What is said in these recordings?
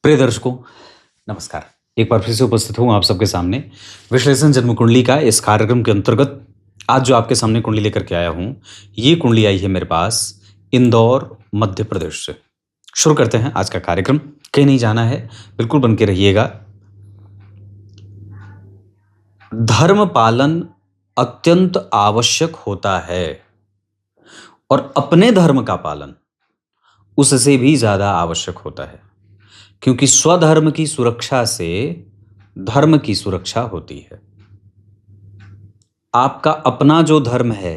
प्रिय दर्शकों, नमस्कार। एक बार फिर से उपस्थित हूँ आप सबके सामने विश्लेषण जन्म कुंडली का इस कार्यक्रम के अंतर्गत। आज जो आपके सामने कुंडली लेकर के आया हूँ, ये कुंडली आई है मेरे पास इंदौर, मध्य प्रदेश से। शुरू करते हैं आज का कार्यक्रम। कहीं नहीं जाना है, बिल्कुल बन के रहिएगा। धर्म पालन अत्यंत आवश्यक होता है और अपने धर्म का पालन उससे भी ज्यादा आवश्यक होता है, क्योंकि स्वधर्म की सुरक्षा से धर्म की सुरक्षा होती है। आपका अपना जो धर्म है,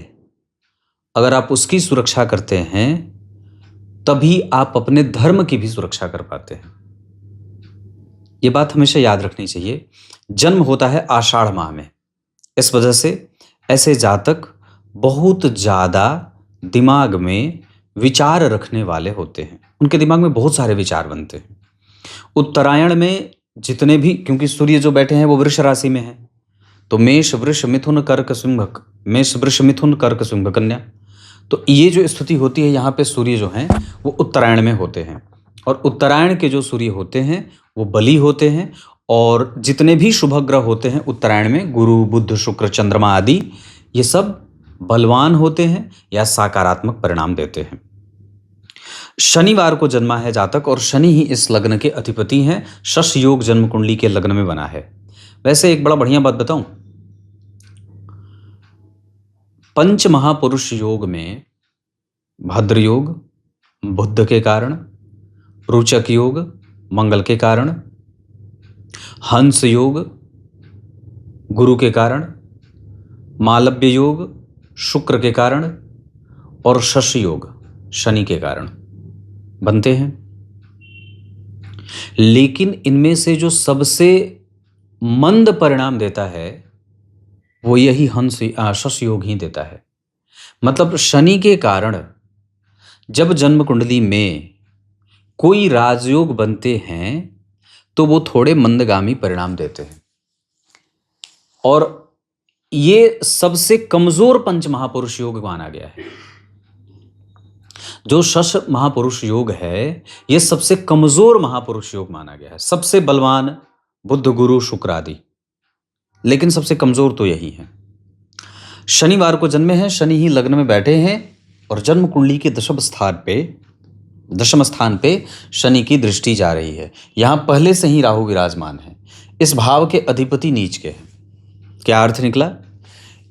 अगर आप उसकी सुरक्षा करते हैं तभी आप अपने धर्म की भी सुरक्षा कर पाते हैं। ये बात हमेशा याद रखनी चाहिए। जन्म होता है आषाढ़ माह में, इस वजह से ऐसे जातक बहुत ज्यादा दिमाग में विचार रखने वाले होते हैं। उनके दिमाग में बहुत सारे विचार बनते हैं। उत्तरायण में जितने भी, क्योंकि सूर्य जो बैठे हैं वो वृष राशि में है, तो मेष वृष मिथुन कर्क सिंह, मेष वृष मिथुन कर्क सिंह कन्या, तो ये जो स्थिति होती है यहाँ पे सूर्य जो हैं वो उत्तरायण में होते हैं। और उत्तरायण के जो सूर्य होते हैं वो बली होते हैं। और जितने भी शुभ ग्रह होते हैं उत्तरायण में, गुरु बुध शुक्र चंद्रमा आदि, ये सब बलवान होते हैं या सकारात्मक परिणाम देते हैं। शनिवार को जन्मा है जातक और शनि ही इस लग्न के अधिपति हैं। शश योग जन्म कुंडली के लग्न में बना है। वैसे एक बड़ा बढ़िया बात बताऊं, पंच महापुरुष योग में भद्र योग बुध के कारण, रोचक योग मंगल के कारण, हंस योग गुरु के कारण, मालव्य योग शुक्र के कारण और शश योग शनि के कारण बनते हैं। लेकिन इनमें से जो सबसे मंद परिणाम देता है वो यही शश योग ही देता है। मतलब शनि के कारण जब जन्म कुंडली में कोई राजयोग बनते हैं तो वो थोड़े मंदगामी परिणाम देते हैं। और ये सबसे कमजोर पंच महापुरुष योग माना गया है। जो शश महापुरुष योग है ये सबसे कमजोर महापुरुष योग माना गया है। सबसे बलवान बुध गुरु शुक्र आदि, लेकिन सबसे कमजोर तो यही है। शनिवार को जन्मे हैं, शनि ही लग्न में बैठे हैं और जन्म कुंडली के दशम स्थान पे शनि की दृष्टि जा रही है। यहां पहले से ही राहु विराजमान है। इस भाव के अधिपति नीच के हैं। क्या अर्थ निकला?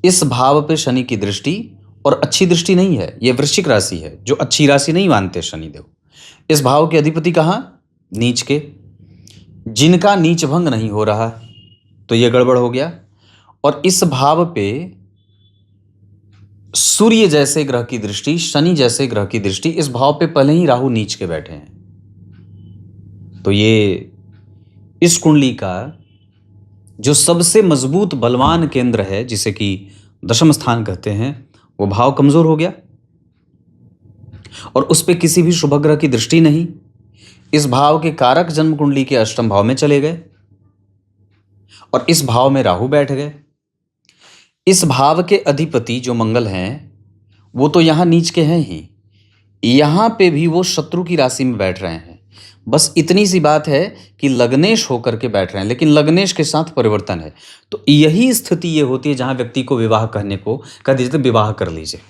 इस भाव पे शनि की दृष्टि, और अच्छी दृष्टि नहीं है, यह वृश्चिक राशि है जो अच्छी राशि नहीं मानते शनिदेव। इस भाव के अधिपति कहां? नीच के। जिनका नीच भंग नहीं हो रहा तो यह गड़बड़ हो गया। और इस भाव पे सूर्य जैसे ग्रह की दृष्टि, शनि जैसे ग्रह की दृष्टि, इस भाव पे पहले ही राहु नीच के बैठे हैं। तो ये इस कुंडली का जो सबसे मजबूत बलवान केंद्र है, जिसे कि दशम स्थान कहते हैं, वो भाव कमजोर हो गया और उस पे किसी भी शुभ ग्रह की दृष्टि नहीं। इस भाव के कारक जन्म कुंडली के अष्टम भाव में चले गए और इस भाव में राहु बैठ गए। इस भाव के अधिपति जो मंगल हैं वो तो यहां नीच के हैं ही, यहां पे भी वो शत्रु की राशि में बैठ रहे हैं। बस इतनी सी बात है कि लग्नेश होकर के बैठ रहे हैं, लेकिन लग्नेश के साथ परिवर्तन है। तो यही स्थिति ये होती है जहां व्यक्ति को विवाह करने को कह दीजिए तो विवाह कर लीजिए।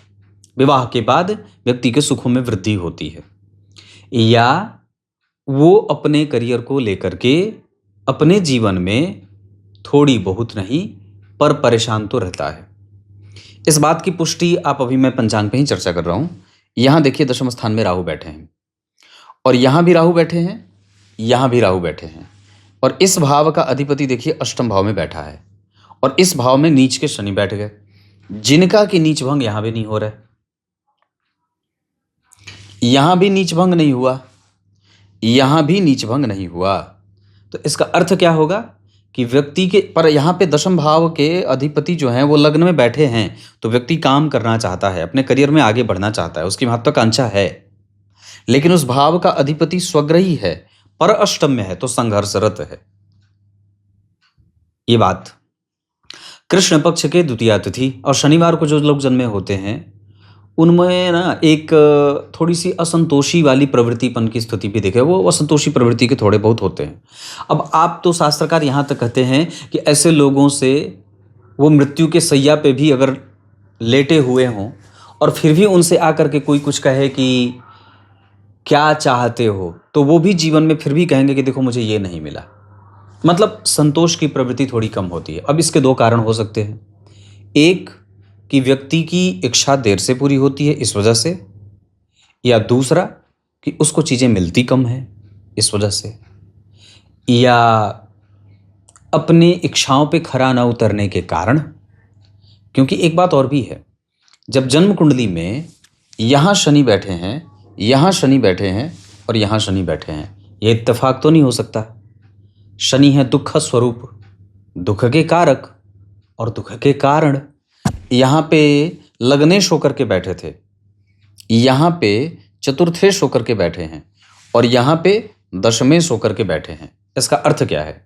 विवाह के बाद व्यक्ति के सुखों में वृद्धि होती है, या वो अपने करियर को लेकर के अपने जीवन में थोड़ी बहुत नहीं पर परेशान तो रहता है। इस बात की पुष्टि आप अभी मैं पंचांग पे ही चर्चा कर रहा हूं। यहां देखिए दशम स्थान में राहु बैठे हैं और यहां भी राहु बैठे हैं, यहां भी राहु बैठे हैं। और इस भाव का अधिपति देखिए अष्टम भाव में बैठा है और इस भाव में नीच के शनि बैठ गए, जिनका कि नीच भंग यहां भी नहीं हो रहा है। यहां भी नीच भंग नहीं हुआ, यहां भी नीच भंग नहीं हुआ। तो इसका अर्थ क्या होगा कि व्यक्ति के पर यहां पे दशम भाव के अधिपति जो हैं वो लग्न में बैठे हैं, तो व्यक्ति काम करना चाहता है, अपने करियर में आगे बढ़ना चाहता है, उसकी महत्वाकांक्षा है। लेकिन उस भाव का अधिपति स्वग्रही है, पर अष्टम में है, तो संघर्षरत है। ये बात कृष्ण पक्ष के द्वितीया तिथि और शनिवार को जो लोग जन्मे होते हैं उनमें ना एक थोड़ी सी असंतोषी वाली प्रवृत्तिपन की स्थिति भी दिखे। वो असंतोषी प्रवृत्ति के थोड़े बहुत होते हैं। अब आप तो शास्त्रकार यहाँ तक कहते हैं कि ऐसे लोगों से वो मृत्यु के शैया पे भी अगर लेटे हुए हों और फिर भी उनसे आकर के कोई कुछ कहे कि क्या चाहते हो, तो वो भी जीवन में फिर भी कहेंगे कि देखो मुझे ये नहीं मिला। मतलब संतोष की प्रवृत्ति थोड़ी कम होती है। अब इसके दो कारण हो सकते हैं। एक कि व्यक्ति की इच्छा देर से पूरी होती है इस वजह से, या दूसरा कि उसको चीजें मिलती कम है इस वजह से, या अपने इच्छाओं पे खरा ना उतरने के कारण। क्योंकि एक बात और भी है, जब जन्म कुंडली में यहां शनि बैठे हैं, यहां शनि बैठे हैं और यहां शनि बैठे हैं, यह इत्तेफाक तो नहीं हो सकता। शनि है दुख स्वरूप, दुख के कारक और दुख के कारण। यहां पे लग्नेश होकर के बैठे थे, यहां पे चतुर्थेश होकर के बैठे हैं और यहां पे दशमेश होकर के बैठे हैं। इसका अर्थ क्या है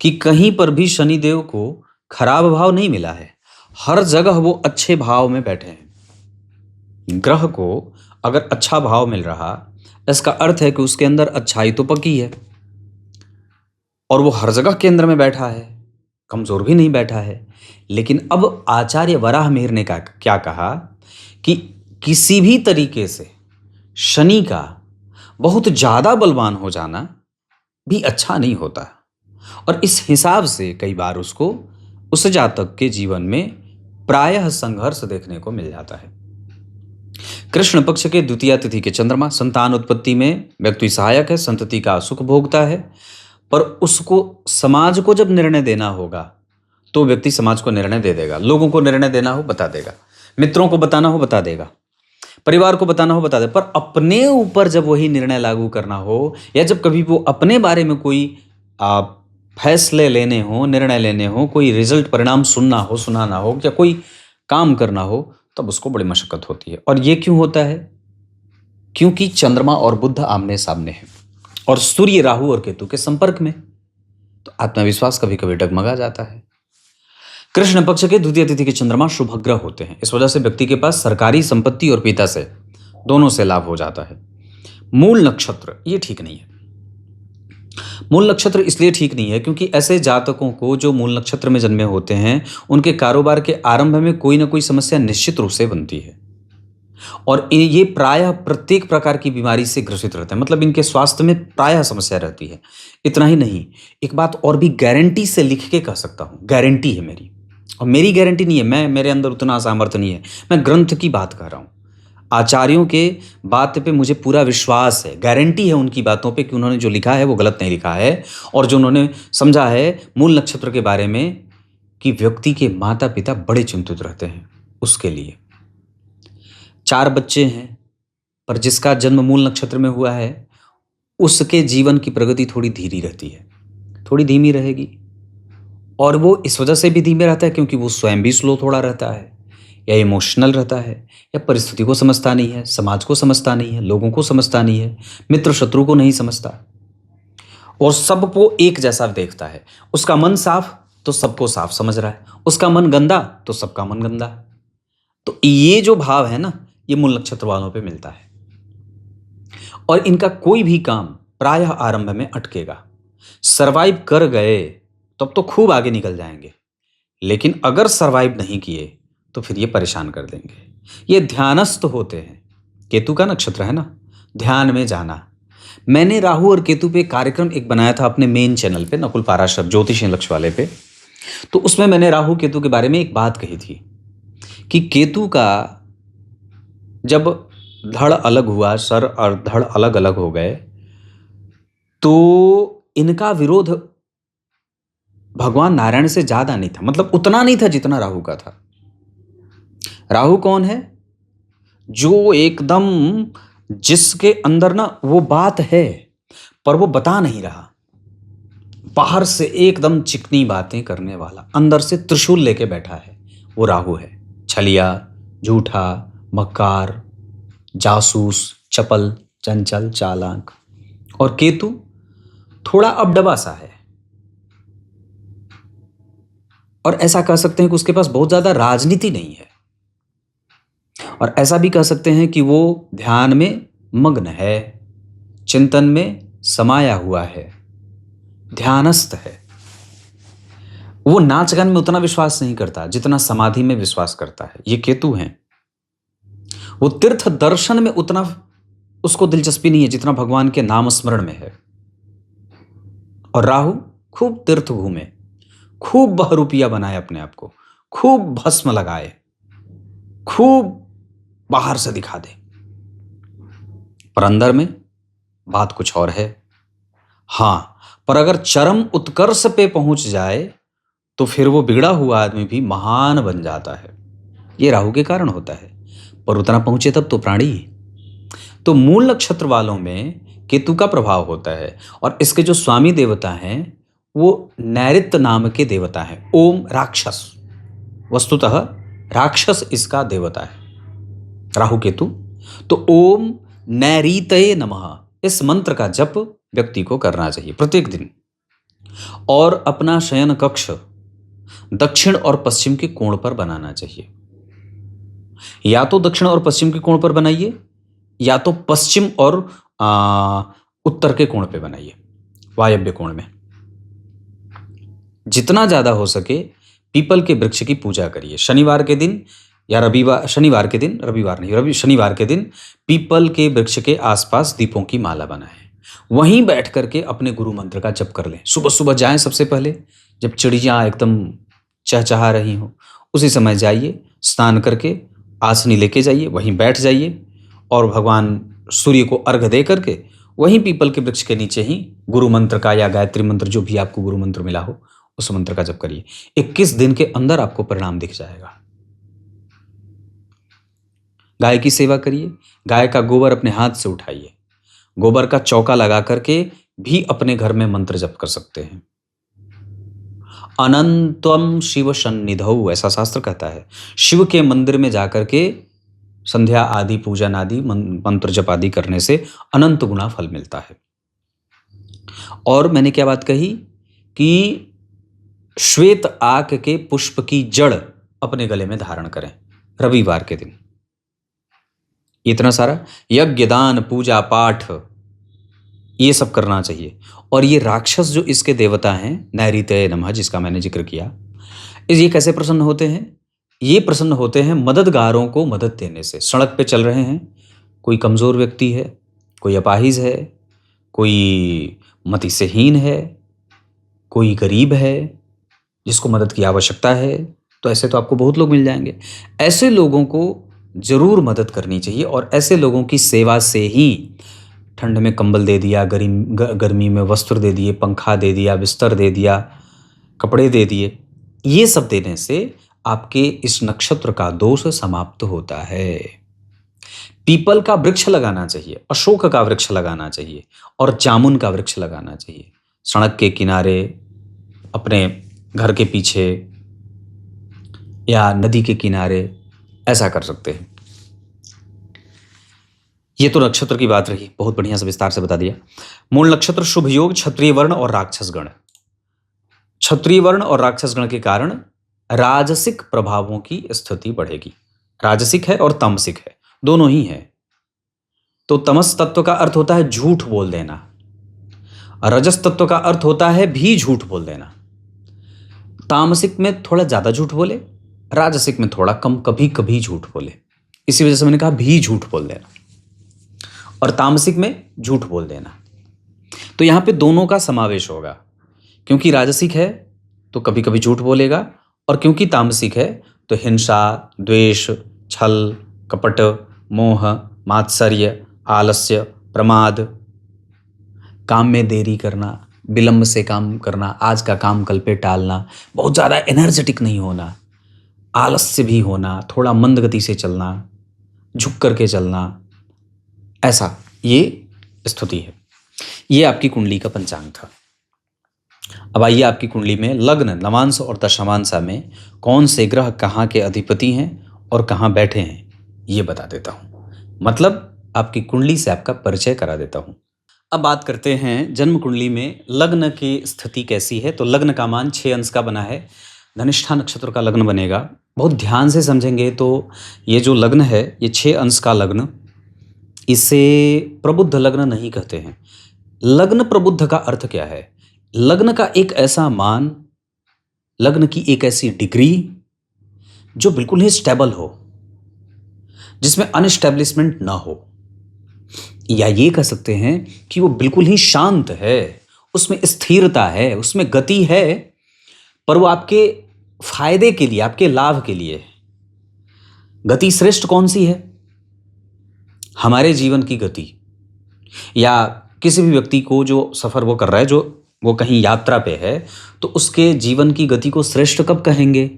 कि कहीं पर भी शनिदेव को खराब भाव नहीं मिला है, हर जगह वो अच्छे भाव में बैठे हैं। ग्रह को अगर अच्छा भाव मिल रहा, इसका अर्थ है कि उसके अंदर अच्छाई तो पक्की है और वो हर जगह केंद्र में बैठा है, कमजोर भी नहीं बैठा है। लेकिन अब आचार्य वराह मिहिर ने क्या कहा कि किसी भी तरीके से शनि का बहुत ज्यादा बलवान हो जाना भी अच्छा नहीं होता, और इस हिसाब से कई बार उसको उस जातक के जीवन में प्रायः संघर्ष देखने को मिल जाता है। कृष्ण पक्ष के द्वितीय तिथि के चंद्रमा संतान उत्पत्ति में व्यक्ति सहायक है, संतति का सुख भोगता है, पर उसको समाज को जब निर्णय देना होगा तो व्यक्ति समाज को निर्णय दे देगा। लोगों को निर्णय देना हो बता देगा, मित्रों को बताना हो बता देगा, परिवार को बताना हो बता दे, पर अपने ऊपर जब वही निर्णय लागू करना हो या जब कभी वो अपने बारे में कोई फैसले लेने हो, निर्णय लेने हो, कोई रिजल्ट परिणाम सुनना हो, सुनाना हो या कोई काम करना हो, तब उसको बड़ी मशक्कत होती है। और ये क्यों होता है? क्योंकि चंद्रमा और बुध आमने सामने हैं और सूर्य राहु और केतु के संपर्क में, तो आत्मविश्वास कभी कभी डगमगा जाता है। कृष्ण पक्ष के द्वितीय तिथि के चंद्रमा शुभ ग्रह होते हैं, इस वजह से व्यक्ति के पास सरकारी संपत्ति और पिता से दोनों से लाभ हो जाता है। मूल नक्षत्र ये ठीक नहीं है। मूल नक्षत्र इसलिए ठीक नहीं है क्योंकि ऐसे जातकों को जो मूल नक्षत्र में जन्मे होते हैं, उनके कारोबार के आरंभ में कोई ना कोई समस्या निश्चित रूप से बनती है और ये प्रायः प्रत्येक प्रकार की बीमारी से ग्रसित रहते हैं। मतलब इनके स्वास्थ्य में प्रायः समस्या रहती है। इतना ही नहीं, एक बात और भी गारंटी से लिख के कह सकता हूं, गारंटी है मेरी, और मेरी गारंटी नहीं है, मेरे अंदर उतना सामर्थ्य नहीं है, मैं ग्रंथ की बात कर रहा हूं। आचार्यों के बात पे मुझे पूरा विश्वास है, गारंटी है उनकी बातों पे कि उन्होंने जो लिखा है वो गलत नहीं लिखा है, और जो उन्होंने समझा है मूल नक्षत्र के बारे में कि व्यक्ति के माता पिता बड़े चिंतित रहते हैं उसके लिए। 4 बच्चे हैं, पर जिसका जन्म मूल नक्षत्र में हुआ है उसके जीवन की प्रगति थोड़ी धीमी रहती है, थोड़ी धीमी रहेगी। और वो इस वजह से भी धीमे रहता है क्योंकि वो स्वयं भी स्लो थोड़ा रहता है, या इमोशनल रहता है, या परिस्थिति को समझता नहीं है, समाज को समझता नहीं है, लोगों को समझता नहीं है, मित्र शत्रु को नहीं समझता, और सबको एक जैसा देखता है। उसका मन साफ तो सबको साफ समझ रहा है, उसका मन गंदा तो सबका मन गंदा। तो ये जो भाव है ना, ये मूल नक्षत्र वालों पे मिलता है, और इनका कोई भी काम प्रायः आरंभ में अटकेगा। सरवाइव कर गए तब तो खूब आगे निकल जाएंगे, लेकिन अगर सरवाइव नहीं किए तो फिर ये परेशान कर देंगे। ये ध्यानस्थ होते हैं, केतु का नक्षत्र है ना, ध्यान में जाना। मैंने राहु और केतु पे कार्यक्रम एक बनाया था अपने मेन चैनल पे, नकुल पाराशर ज्योतिष लक्ष्य वाले पे। तो उसमें मैंने राहु केतु के बारे में एक बात कही थी कि केतु का जब धड़ अलग हुआ, सर और धड़ अलग अलग हो गए, तो इनका विरोध भगवान नारायण से ज्यादा नहीं था, मतलब उतना नहीं था जितना राहु का था। राहु कौन है? जो एकदम जिसके अंदर ना वो बात है पर वो बता नहीं रहा, बाहर से एकदम चिकनी बातें करने वाला, अंदर से त्रिशूल लेके बैठा है, वो राहु है। छलिया, झूठा, मक्कार, जासूस, चपल, चंचल, चालाक। और केतु थोड़ा अबडबा सा है, और ऐसा कह सकते हैं कि उसके पास बहुत ज्यादा राजनीति नहीं है, और ऐसा भी कह सकते हैं कि वो ध्यान में मग्न है, चिंतन में समाया हुआ है, ध्यानस्थ है। वो नाच गान में उतना विश्वास नहीं करता जितना समाधि में विश्वास करता है। ये केतु हैं। वो तीर्थ दर्शन में उतना उसको दिलचस्पी नहीं है जितना भगवान के नाम स्मरण में है। और राहु खूब तीर्थ घूमे, खूब बहरूपिया बनाए अपने आप को, खूब भस्म लगाए, खूब बाहर से दिखा दे, पर अंदर में बात कुछ और है। हां, पर अगर चरम उत्कर्ष पे पहुंच जाए तो फिर वो बिगड़ा हुआ आदमी भी महान बन जाता है। ये राहु के कारण होता है, पर उतना पहुंचे तब तो प्राणी। तो मूल नक्षत्र वालों में केतु का प्रभाव होता है और इसके जो स्वामी देवता हैं वो नैऋत्य नाम के देवता हैं। ओम राक्षस, वस्तुतः राक्षस इसका देवता है राहु केतु। तो ओम नैऋतये नमः इस मंत्र का जप व्यक्ति को करना चाहिए प्रत्येक दिन, और अपना शयन कक्ष दक्षिण और पश्चिम के कोण पर बनाना चाहिए। या तो दक्षिण और पश्चिम के कोण पर बनाइए, या तो पश्चिम और उत्तर के कोण पे बनाइए, वायव्य कोण में। जितना ज्यादा हो सके पीपल के वृक्ष की पूजा करिए। शनिवार के दिन या शनिवार के दिन पीपल के वृक्ष के आसपास दीपों की माला बनाएं। वहीं बैठ करके अपने गुरु मंत्र का जप कर लें। सुबह सुबह जाएं, सबसे पहले जब चिड़ियां एकदम चहचहा रही हो उसी समय जाइए, स्नान करके आसनी लेके जाइए, वहीं बैठ जाइए और भगवान सूर्य को अर्घ दे करके वहीं पीपल के वृक्ष के नीचे ही गुरु मंत्र का या गायत्री मंत्र, जो भी आपको गुरु मंत्र मिला हो, उस मंत्र का जप करिए। 21 दिन के अंदर आपको परिणाम दिख जाएगा। गाय की सेवा करिए। गाय का गोबर अपने हाथ से उठाइए। गोबर का चौका लगा करके भी अपने घर में मंत्र जप कर सकते हैं। अनंतम शिव सन्निधौ, ऐसा शास्त्र कहता है। शिव के मंदिर में जाकर के संध्या आदि पूजन आदि मंत्र जप आदि करने से अनंत गुना फल मिलता है। और मैंने क्या बात कही कि श्वेत आक के पुष्प की जड़ अपने गले में धारण करें रविवार के दिन। इतना सारा यज्ञ दान पूजा पाठ ये सब करना चाहिए। और ये राक्षस जो इसके देवता हैं नैऋतये नमः, जिसका मैंने जिक्र किया, ये कैसे प्रसन्न होते हैं? ये प्रसन्न होते हैं मददगारों को मदद देने से। सड़क पे चल रहे हैं, कोई कमजोर व्यक्ति है, कोई अपाहिज है, कोई मति से हीन है, कोई गरीब है जिसको मदद की आवश्यकता है, तो ऐसे तो आपको बहुत लोग मिल जाएंगे। ऐसे लोगों को जरूर मदद करनी चाहिए और ऐसे लोगों की सेवा से ही ठंड में कंबल दे दिया, गर्मी में वस्त्र दे दिए, पंखा दे दिया, बिस्तर दे दिया, कपड़े दे दिए, ये सब देने से आपके इस नक्षत्र का दोष समाप्त होता है। पीपल का वृक्ष लगाना चाहिए, अशोक का वृक्ष लगाना चाहिए और जामुन का वृक्ष लगाना चाहिए। सड़क के किनारे, अपने घर के पीछे या नदी के किनारे ऐसा कर सकते हैं। ये तो नक्षत्र की बात रही, बहुत बढ़िया से विस्तार से बता दिया। मूल नक्षत्र, शुभ योग, क्षत्रिय वर्ण और राक्षस गण। क्षत्रिय वर्ण और राक्षस गण के कारण राजसिक प्रभावों की स्थिति बढ़ेगी। राजसिक है और तामसिक है, दोनों ही है। तो तमस तत्व का अर्थ होता है झूठ बोल देना, रजस तत्व का अर्थ होता है भी झूठ बोल देना। तामसिक में थोड़ा ज्यादा झूठ बोले, राजसिक में थोड़ा कम, कभी कभी झूठ बोले। इसी वजह से मैंने कहा भी झूठ बोल देना, और तामसिक में झूठ बोल देना। तो यहां पे दोनों का समावेश होगा, क्योंकि राजसिक है तो कभी कभी झूठ बोलेगा, और क्योंकि तामसिक है तो हिंसा, द्वेष, छल, कपट, मोह, मात्सर्य, आलस्य, प्रमाद, काम में देरी करना, विलंब से काम करना, आज का काम कल पे टालना, बहुत ज़्यादा एनर्जेटिक नहीं होना, आलस्य भी होना, थोड़ा मंद गति से चलना, झुक करके चलना, ऐसा ये स्थिति है। ये आपकी कुंडली का पंचांग था। अब आइए आपकी कुंडली में लग्न, नवांश और दशमांशा में कौन से ग्रह कहाँ के अधिपति हैं और कहाँ बैठे हैं, ये बता देता हूँ। मतलब आपकी कुंडली से आपका परिचय करा देता हूँ। अब बात करते हैं जन्म कुंडली में लग्न की स्थिति कैसी है। तो लग्न का मान 6 अंश का बना है, धनिष्ठा नक्षत्र का लग्न बनेगा। बहुत ध्यान से समझेंगे तो ये जो लग्न है, ये 6 अंश का लग्न, इसे प्रबुद्ध लग्न नहीं कहते हैं। लग्न प्रबुद्ध का अर्थ क्या है? लग्न का एक ऐसा मान, लग्न की एक ऐसी डिग्री जो बिल्कुल ही स्टेबल हो, जिसमें अनस्टेब्लिशमेंट ना हो, या ये कह सकते हैं कि वो बिल्कुल ही शांत है, उसमें स्थिरता है, उसमें गति है, पर वो आपके फायदे के लिए, आपके लाभ के लिए है। गति श्रेष्ठ कौन सी है? हमारे जीवन की गति, या किसी भी व्यक्ति को जो सफर वो कर रहा है, जो वो कहीं यात्रा पे है, तो उसके जीवन की गति को श्रेष्ठ कब कहेंगे?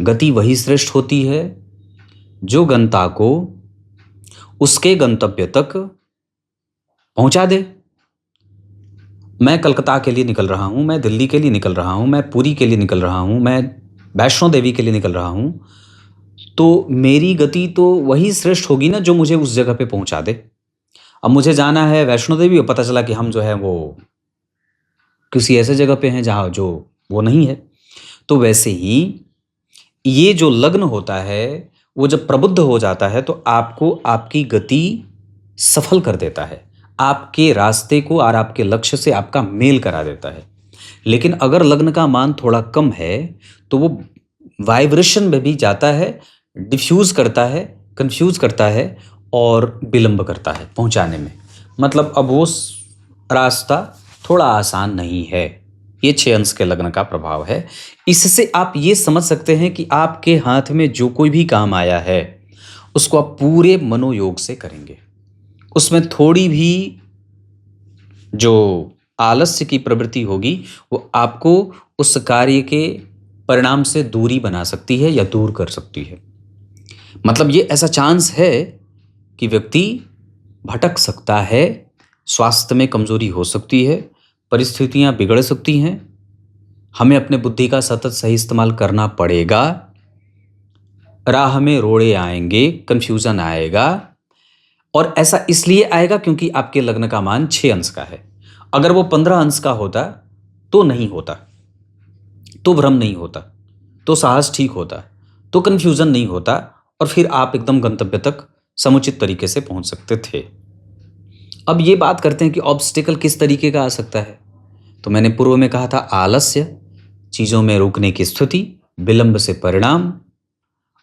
गति वही श्रेष्ठ होती है जो गंता को उसके गंतव्य तक पहुंचा दे। मैं कलकत्ता के लिए निकल रहा हूं, मैं दिल्ली के लिए निकल रहा हूं, मैं पुरी के लिए निकल रहा हूं, मैं वैष्णो देवी के लिए निकल रहा हूं, तो मेरी गति तो वही श्रेष्ठ होगी ना जो मुझे उस जगह पे पहुंचा दे। अब मुझे जाना है वैष्णो देवी और पता चला कि हम जो है वो किसी ऐसे जगह पे हैं जहाँ जो वो नहीं है। तो वैसे ही ये जो लग्न होता है, वो जब प्रबुद्ध हो जाता है तो आपको आपकी गति सफल कर देता है, आपके रास्ते को और आपके लक्ष्य से आपका मेल करा देता है। लेकिन अगर लग्न का मान थोड़ा कम है तो वो वाइब्रेशन में भी जाता है, डिफ्यूज करता है, कंफ्यूज करता है और विलंब करता है पहुंचाने में। मतलब अब वो रास्ता थोड़ा आसान नहीं है। ये 6 अंश के लग्न का प्रभाव है। इससे आप ये समझ सकते हैं कि आपके हाथ में जो कोई भी काम आया है उसको आप पूरे मनोयोग से करेंगे। उसमें थोड़ी भी जो आलस्य की प्रवृत्ति होगी वो आपको उस कार्य के परिणाम से दूरी बना सकती है या दूर कर सकती है। मतलब ये ऐसा चांस है कि व्यक्ति भटक सकता है, स्वास्थ्य में कमजोरी हो सकती है, परिस्थितियां बिगड़ सकती हैं, हमें अपने बुद्धि का सतत सही इस्तेमाल करना पड़ेगा, राह में रोड़े आएंगे, कंफ्यूजन आएगा। और ऐसा इसलिए आएगा क्योंकि आपके लग्न का मान 6 अंश का है। अगर वो 15 अंश का होता तो नहीं होता, तो भ्रम नहीं होता, तो साहस ठीक होता, तो कंफ्यूजन नहीं होता, और फिर आप एकदम गंतव्य तक समुचित तरीके से पहुंच सकते थे। अब ये बात करते हैं कि ऑब्स्टिकल किस तरीके का आ सकता है। तो मैंने पूर्व में कहा था आलस्य, चीज़ों में रुकने की स्थिति, विलंब से परिणाम,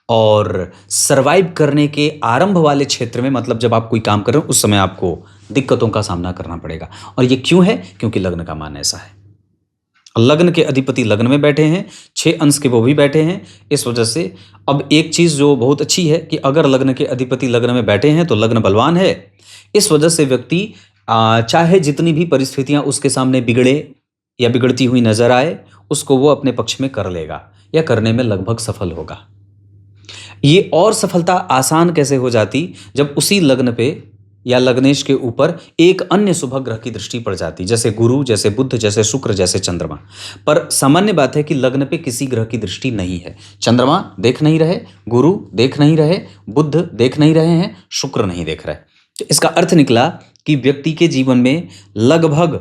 और सरवाइव करने के आरंभ वाले क्षेत्र में, मतलब जब आप कोई काम कर रहे हो उस समय आपको दिक्कतों का सामना करना पड़ेगा। और ये क्यों है? क्योंकि लग्न का मान ऐसा है। लग्न के अधिपति लग्न में बैठे हैं, 6 अंश के वो भी बैठे हैं। इस वजह से अब एक चीज़ जो बहुत अच्छी है कि अगर लग्न के अधिपति लग्न में बैठे हैं तो लग्न बलवान है। इस वजह से व्यक्ति चाहे जितनी भी परिस्थितियां उसके सामने बिगड़े या बिगड़ती हुई नजर आए, उसको वो अपने पक्ष में कर लेगा या करने में लगभग सफल होगा। ये और सफलता आसान कैसे हो जाती? जब उसी लग्न पे या लग्नेश के ऊपर एक अन्य शुभ ग्रह की दृष्टि पड़ जाती, जैसे गुरु, जैसे बुध, जैसे शुक्र, जैसे चंद्रमा। पर सामान्य बात है कि लग्न पे किसी ग्रह की दृष्टि नहीं है। चंद्रमा देख नहीं रहे, गुरु देख नहीं रहे, बुध देख नहीं रहे हैं, शुक्र नहीं देख रहे। तो इसका अर्थ निकला कि व्यक्ति के जीवन में लगभग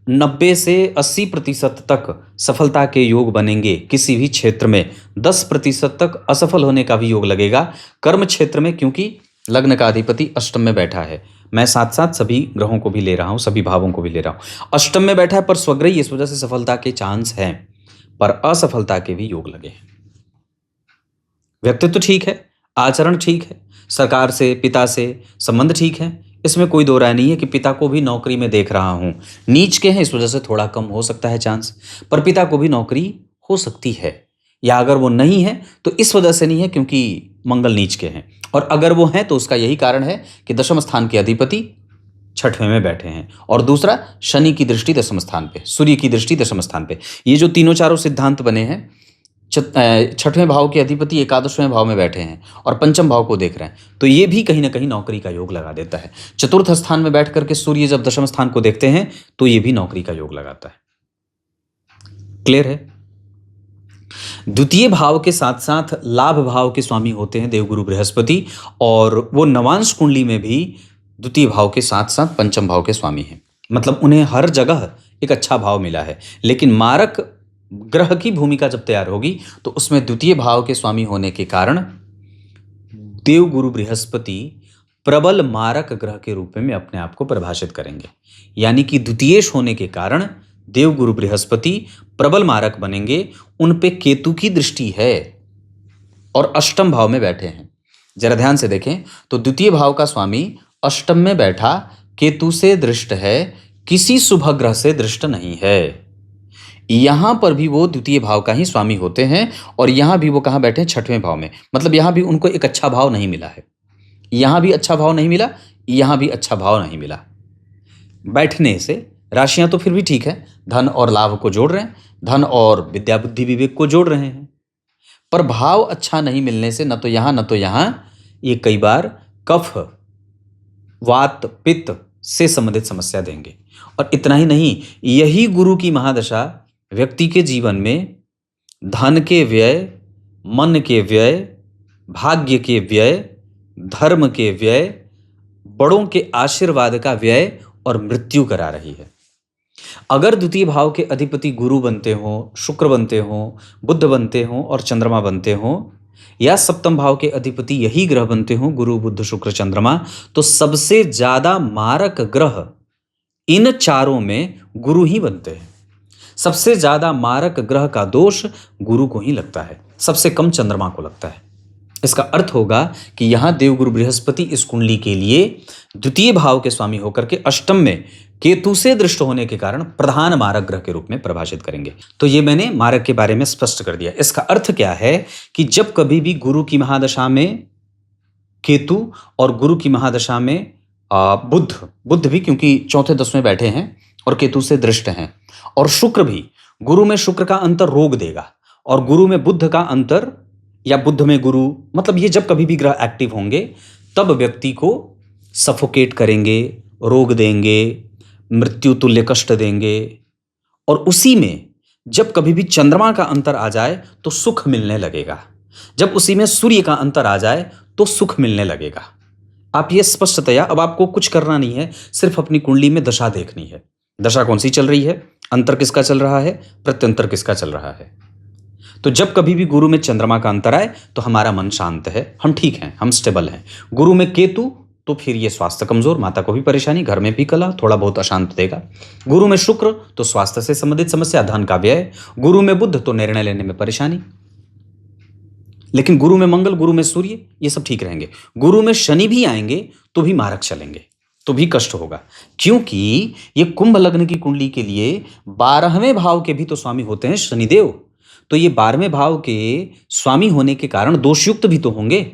90 से 80% तक सफलता के योग बनेंगे किसी भी क्षेत्र में। 10% तक असफल होने का भी योग लगेगा कर्म क्षेत्र में, क्योंकि लग्न का अधिपति अष्टम में बैठा है। मैं साथ साथ सभी ग्रहों को भी ले रहा हूं, सभी भावों को भी ले रहा हूं। अष्टम में बैठा है पर स्वग्रही, इस वजह से सफलता के चांस हैं, पर असफलता के भी योग लगे हैं। व्यक्तित्व ठीक है, आचरण ठीक है, सरकार से, पिता से संबंध ठीक है, इसमें कोई दो राय नहीं है कि पिता को भी नौकरी में देख रहा हूं। नीच के हैं, इस वजह से थोड़ा कम हो सकता है चांस, पर पिता को भी नौकरी हो सकती है। या अगर वो नहीं है तो इस वजह से नहीं है क्योंकि मंगल नीच के हैं, और अगर वो हैं तो उसका यही कारण है कि दशम स्थान के अधिपति 6वें में बैठे हैं, और दूसरा शनि की दृष्टि दशम स्थान पे, सूर्य की दृष्टि दशम स्थान पे। ये जो तीनों चारों सिद्धांत बने हैं, 6वें भाव के अधिपति 11वें भाव में बैठे हैं और पंचम भाव को देख रहे हैं, तो ये भी कहीं ना कहीं नौकरी का योग लगा देता है। चतुर्थ स्थान में बैठ करके सूर्य जब दशम स्थान को देखते हैं तो ये भी नौकरी का योग लगाता है। क्लियर है? द्वितीय भाव के साथ साथ लाभ भाव के स्वामी होते हैं देवगुरु बृहस्पति, और वो नवांश कुंडली में भी द्वितीय भाव के साथ साथ पंचम भाव के स्वामी हैं। मतलब उन्हें हर जगह एक अच्छा भाव मिला है, लेकिन मारक ग्रह की भूमिका जब तैयार होगी तो उसमें द्वितीय भाव के स्वामी होने के कारण देव गुरु बृहस्पति प्रबल मारक ग्रह के रूप में अपने आप को परिभाषित करेंगे। यानी कि द्वितीयेश होने के कारण देव गुरु बृहस्पति प्रबल मारक बनेंगे। उन पे केतु की दृष्टि है और अष्टम भाव में बैठे हैं। जरा ध्यान से देखें तो द्वितीय भाव का स्वामी अष्टम में बैठा केतु से दृष्ट है, किसी शुभ ग्रह से दृष्ट नहीं है। यहां पर भी वो द्वितीय भाव का ही स्वामी होते हैं और यहां भी वो कहां बैठे हैं, छठवें भाव में। मतलब यहां भी उनको एक अच्छा भाव नहीं मिला है, यहां भी अच्छा भाव नहीं मिला, यहां भी अच्छा भाव नहीं मिला। बैठने से राशियां तो फिर भी ठीक है, धन और लाभ को जोड़ रहे हैं, धन और विद्या बुद्धि विवेक को जोड़ रहे हैं, पर भाव अच्छा नहीं मिलने से न तो यहां न तो यहां ये कई बार कफ वात पित्त से संबंधित समस्या देंगे। और इतना ही नहीं, यही गुरु की महादशा व्यक्ति के जीवन में धन के व्यय, मन के व्यय, भाग्य के व्यय, धर्म के व्यय, बड़ों के आशीर्वाद का व्यय और मृत्यु करा रही है। अगर द्वितीय भाव के अधिपति गुरु बनते हो, शुक्र बनते हो, बुध बनते हो और चंद्रमा बनते हो, या सप्तम भाव के अधिपति यही ग्रह बनते हो, गुरु बुध शुक्र चंद्रमा, तो सबसे ज्यादा मारक ग्रह इन चारों में गुरु ही बनते हैं। सबसे ज्यादा मारक ग्रह का दोष गुरु को ही लगता है, सबसे कम चंद्रमा को लगता है। इसका अर्थ होगा कि यहां देवगुरु बृहस्पति इस कुंडली के लिए द्वितीय भाव के स्वामी होकर के अष्टम में केतु से दृष्ट होने के कारण प्रधान मारक ग्रह के रूप में प्रभाषित करेंगे। तो ये मैंने मारक के बारे में स्पष्ट कर दिया। इसका अर्थ क्या है कि जब कभी भी गुरु की महादशा में केतु और गुरु की महादशा में बुध भी, क्योंकि चौथे 10वें बैठे हैं और केतु से दृष्ट हैं, और शुक्र भी, गुरु में शुक्र का अंतर रोग देगा और गुरु में बुध का अंतर, या बुध में गुरु, मतलब ये जब कभी भी ग्रह एक्टिव होंगे तब व्यक्ति को सफोकेट करेंगे, रोग देंगे, मृत्यु तुल्य कष्ट देंगे। और उसी में जब कभी भी चंद्रमा का अंतर आ जाए तो सुख मिलने लगेगा, जब उसी में सूर्य का अंतर आ जाए तो सुख मिलने लगेगा। आप ये स्पष्टतया, अब आपको कुछ करना नहीं है, सिर्फ अपनी कुंडली में दशा देखनी है। दशा कौन सी चल रही है, अंतर किसका चल रहा है, प्रत्यंतर किसका चल रहा है। तो जब कभी भी गुरु में चंद्रमा का अंतर आए तो हमारा मन शांत है, हम ठीक हैं, हम स्टेबल हैं। गुरु में केतु तो फिर ये स्वास्थ्य कमजोर, माता को भी परेशानी, घर में भी कलह, थोड़ा बहुत अशांत देगा। गुरु में शुक्र तो स्वास्थ्य से संबंधित समस्या, धन का व्यय। गुरु में बुध तो निर्णय लेने में परेशानी। लेकिन गुरु में मंगल, गुरु में सूर्य, ये सब ठीक रहेंगे। गुरु में शनि भी आएंगे तो भी मारक चलेंगे, तो भी कष्ट होगा, क्योंकि ये कुंभ लग्न की कुंडली के लिए 12वें भाव के भी तो स्वामी होते हैं शनिदेव। तो ये 12वें भाव के स्वामी होने के कारण दोषयुक्त भी तो होंगे।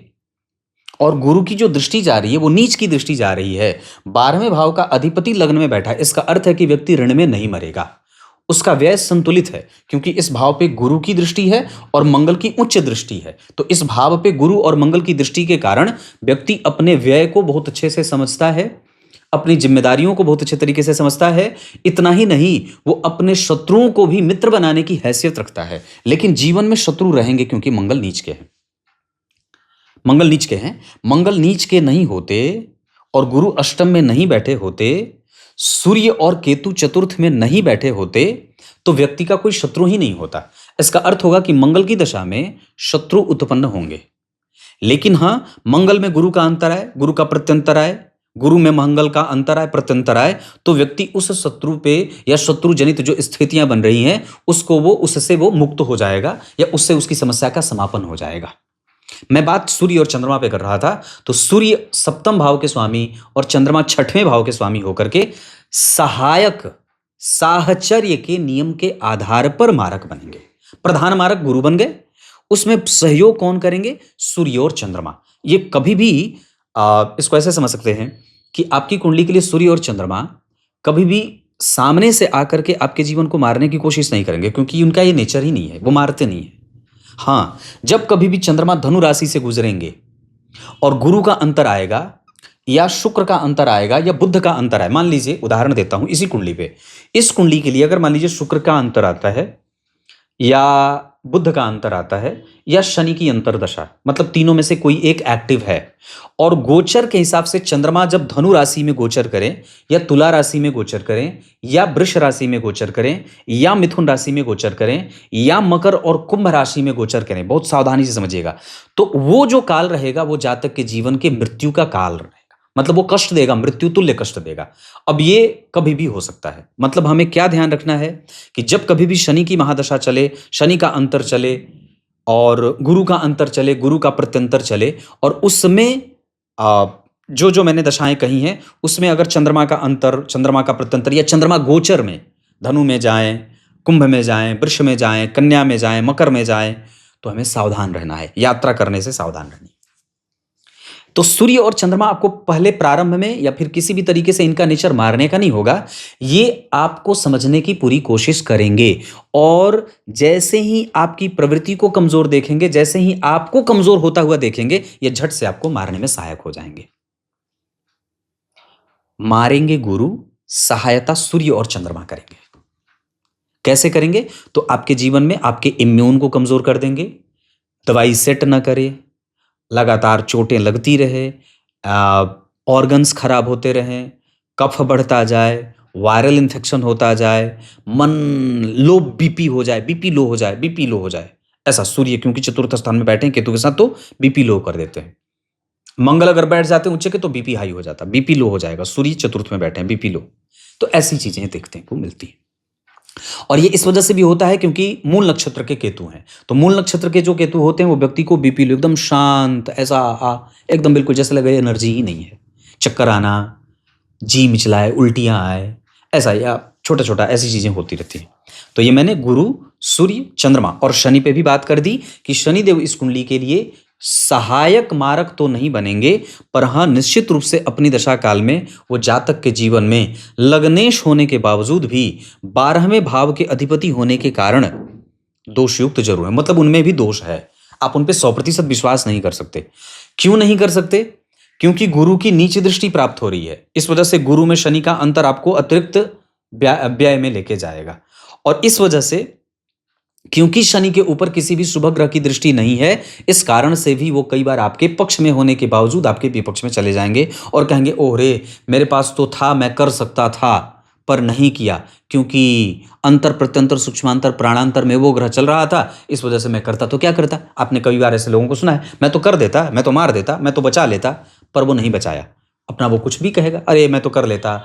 और गुरु की जो दृष्टि जा रही है वो नीच की दृष्टि जा रही है। 12वें भाव का अधिपति लग्न में बैठा है, इसका अर्थ है कि व्यक्ति ऋण में नहीं मरेगा, उसका व्यय संतुलित है, क्योंकि इस भाव पे गुरु की दृष्टि है और मंगल की उच्च दृष्टि है। तो इस भाव पे गुरु और मंगल की दृष्टि के कारण व्यक्ति अपने व्यय को बहुत अच्छे से समझता है, अपनी जिम्मेदारियों को बहुत अच्छे तरीके से समझता है। इतना ही नहीं, वो अपने शत्रुओं को भी मित्र बनाने की हैसियत रखता है। लेकिन जीवन में शत्रु रहेंगे, क्योंकि मंगल नीच के हैं। मंगल नीच के हैं, मंगल नीच के नहीं होते और गुरु अष्टम में नहीं बैठे होते, सूर्य और केतु चतुर्थ में नहीं बैठे होते, तो व्यक्ति का कोई शत्रु ही नहीं होता। इसका अर्थ होगा कि मंगल की दशा में शत्रु उत्पन्न होंगे। लेकिन हां, मंगल में गुरु का अंतर आए, गुरु का प्रत्यंतर आए, गुरु में मंगल का अंतर आए, प्रत्यंतर आए, तो व्यक्ति उस शत्रु पे या शत्रु जनित जो स्थितियां बन रही हैं उससे वो मुक्त हो जाएगा, या उससे उसकी समस्या का समापन हो जाएगा। मैं बात सूर्य और चंद्रमा पे कर रहा था। तो सूर्य सप्तम भाव के स्वामी और चंद्रमा 6वें भाव के स्वामी होकर के सहायक साहचर्य के नियम के आधार पर मारक बनेंगे। प्रधान मारक गुरु बन गए, उसमें सहयोग कौन करेंगे, सूर्य और चंद्रमा। ये कभी भी इसको ऐसे समझ सकते हैं कि आपकी कुंडली के लिए सूर्य और चंद्रमा कभी भी सामने से आकर के आपके जीवन को मारने की कोशिश नहीं करेंगे, क्योंकि उनका ये नेचर ही नहीं है, वो मारते नहीं है। हाँ, जब कभी भी चंद्रमा धनु राशि से गुजरेंगे और गुरु का अंतर आएगा या शुक्र का अंतर आएगा या बुध का अंतर आए, मान लीजिए उदाहरण देता हूं इसी कुंडली पे, इस कुंडली के लिए अगर मान लीजिए शुक्र का अंतर आता है या बुध का अंतर आता है या शनि की अंतरदशा, मतलब तीनों में से कोई एक एक्टिव है। और गोचर के हिसाब से चंद्रमा जब धनु राशि में गोचर करें या तुला राशि में गोचर करें या वृष राशि में गोचर करें या मिथुन राशि में गोचर करें या मकर और कुंभ राशि में गोचर करें, बहुत सावधानी से समझिएगा, तो वो जो काल रहेगा वो जातक के जीवन के मृत्यु का काल रहेगा, मतलब वो कष्ट देगा, मृत्यु तुल्य कष्ट देगा। अब ये कभी भी हो सकता है, मतलब हमें क्या ध्यान रखना है कि जब कभी भी शनि की महादशा चले, शनि का अंतर चले और गुरु का अंतर चले, गुरु का प्रत्यंतर चले, और उसमें जो जो मैंने दशाएं कही हैं उसमें अगर चंद्रमा का अंतर, चंद्रमा का प्रत्यंतर या चंद्रमा गोचर में धनु में जाएं, कुंभ में जाएं, वृष में जाएं, कन्या में जाएं, मकर में जाएं, तो हमें सावधान रहना है, यात्रा करने से सावधान रहना है। तो सूर्य और चंद्रमा आपको पहले प्रारंभ में या फिर किसी भी तरीके से इनका नेचर मारने का नहीं होगा, ये आपको समझने की पूरी कोशिश करेंगे। और जैसे ही आपकी प्रवृत्ति को कमजोर देखेंगे, जैसे ही आपको कमजोर होता हुआ देखेंगे, ये झट से आपको मारने में सहायक हो जाएंगे। मारेंगे गुरु, सहायता सूर्य और चंद्रमा करेंगे। कैसे करेंगे? तो आपके जीवन में आपके इम्यून को कमजोर कर देंगे, दवाई सेट ना करे, लगातार चोटें लगती रहे, ऑर्गन्स खराब होते रहें, कफ बढ़ता जाए, वायरल इन्फेक्शन होता जाए, मन लो बीपी हो जाए, बीपी लो हो जाए, बीपी लो हो जाए। ऐसा सूर्य क्योंकि चतुर्थ स्थान में बैठे हैं केतु के साथ, तो बीपी लो कर देते हैं। मंगल अगर बैठ जाते हैं उच्च के तो बीपी हाई हो जाता, बीपी लो हो जाएगा, सूर्य चतुर्थ में बैठे हैं, बीपी लो। तो ऐसी चीजें देखते हैं को मिलती हैं। और ये इस वजह से भी होता है क्योंकि मूल नक्षत्र के केतु हैं। तो मूल नक्षत्र के जो केतु होते हैं वो व्यक्ति को बीपी लो, एकदम शांत, ऐसा एकदम बिल्कुल जैसे लगे एनर्जी ही नहीं है, चक्कर आना, जी मिचलाए, उल्टियां आए, ऐसा, या छोटा छोटा ऐसी चीजें होती रहती हैं। तो ये मैंने गुरु, सूर्य, चंद्रमा और शनि पे भी बात कर दी कि शनिदेव इस कुंडली के लिए सहायक मारक तो नहीं बनेंगे, पर हाँ निश्चित रूप से अपनी दशा काल में वो जातक के जीवन में लग्नेश होने के बावजूद भी 12वें भाव के अधिपति होने के कारण दोषयुक्त जरूर है, मतलब उनमें भी दोष है। आप उन पे 100% विश्वास नहीं कर सकते। क्यों नहीं कर सकते? क्योंकि गुरु की नीच दृष्टि प्राप्त हो रही है, इस वजह से गुरु में शनि का अंतर आपको अतिरिक्त व्यय में लेके जाएगा। और इस वजह से क्योंकि शनि के ऊपर किसी भी शुभ ग्रह की दृष्टि नहीं है, इस कारण से भी वो कई बार आपके पक्ष में होने के बावजूद आपके विपक्ष में चले जाएंगे और कहेंगे ओह रे, मेरे पास तो था, मैं कर सकता था पर नहीं किया, क्योंकि अंतर प्रत्यंतर सूक्ष्मांतर प्राणांतर में वो ग्रह चल रहा था, इस वजह से मैं करता तो क्या करता। आपने कई बार ऐसे लोगों को सुना है, मैं तो कर देता, मैं तो मार देता, मैं तो बचा लेता, पर वो नहीं बचाया अपना। वो कुछ भी कहेगा, अरे मैं तो कर लेता,